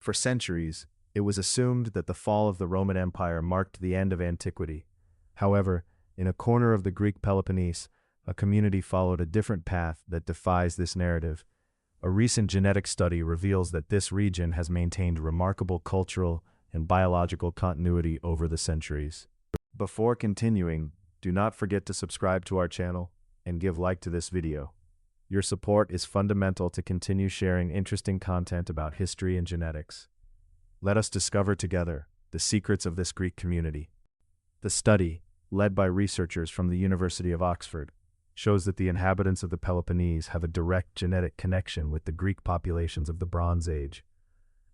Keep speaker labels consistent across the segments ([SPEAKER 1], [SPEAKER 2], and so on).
[SPEAKER 1] For centuries, it was assumed that the fall of the Roman Empire marked the end of antiquity. However, in a corner of the Greek Peloponnese, a community followed a different path that defies this narrative. A recent genetic study reveals that this region has maintained remarkable cultural and biological continuity over the centuries. Before continuing, do not forget to subscribe to our channel and give like to this video. Your support is fundamental to continue sharing interesting content about history and genetics. Let us discover together the secrets of this Greek community. The study, led by researchers from the University of Oxford, shows that the inhabitants of the Peloponnese have a direct genetic connection with the Greek populations of the Bronze Age.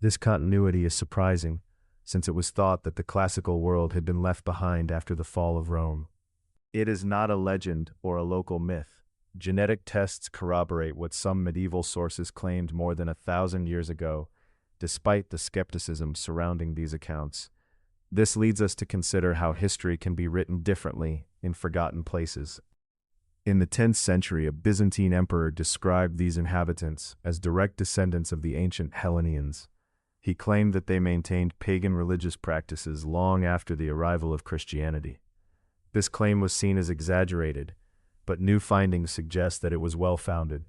[SPEAKER 1] This continuity is surprising, since it was thought that the classical world had been left behind after the fall of Rome. It is not a legend or a local myth. Genetic tests corroborate what some medieval sources claimed more than 1,000 years ago, despite the skepticism surrounding these accounts. This leads us to consider how history can be written differently in forgotten places. In the 10th century, a Byzantine emperor described these inhabitants as direct descendants of the ancient Hellenes. He claimed that they maintained pagan religious practices long after the arrival of Christianity. This claim was seen as exaggerated, but new findings suggest that it was well-founded.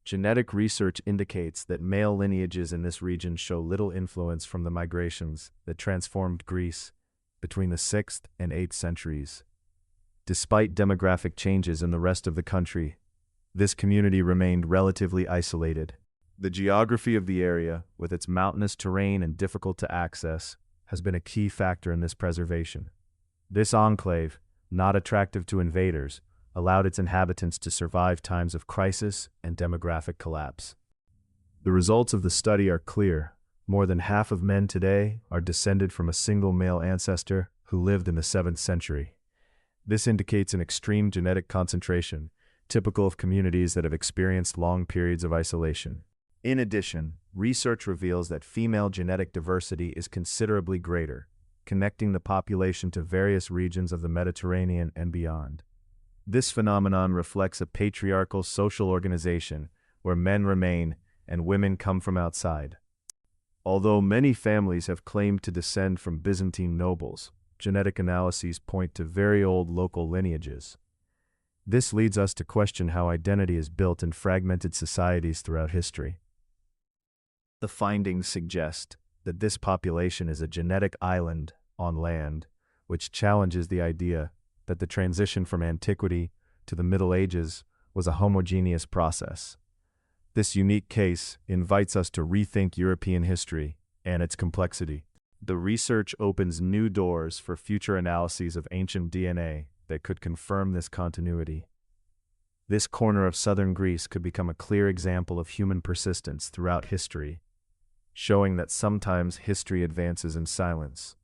[SPEAKER 1] Genetic research indicates that male lineages in this region show little influence from the migrations that transformed Greece between the 6th and 8th centuries. Despite demographic changes in the rest of the country, this community remained relatively isolated. The geography of the area, with its mountainous terrain and difficult to access, has been a key factor in this preservation. This enclave, not attractive to invaders, allowed its inhabitants to survive times of crisis and demographic collapse. The results of the study are clear. More than half of men today are descended from a single male ancestor who lived in the 7th century. This indicates an extreme genetic concentration, typical of communities that have experienced long periods of isolation. In addition, research reveals that female genetic diversity is considerably greater, connecting the population to various regions of the Mediterranean and beyond. This phenomenon reflects a patriarchal social organization where men remain and women come from outside. Although many families have claimed to descend from Byzantine nobles, genetic analyses point to very old local lineages. This leads us to question how identity is built in fragmented societies throughout history. The findings suggest that this population is a genetic island on land, which challenges the idea that the transition from antiquity to the Middle Ages was a homogeneous process. This unique case invites us to rethink European history and its complexity. The research opens new doors for future analyses of ancient DNA that could confirm this continuity. This corner of southern Greece could become a clear example of human persistence throughout history, showing that sometimes history advances in silence.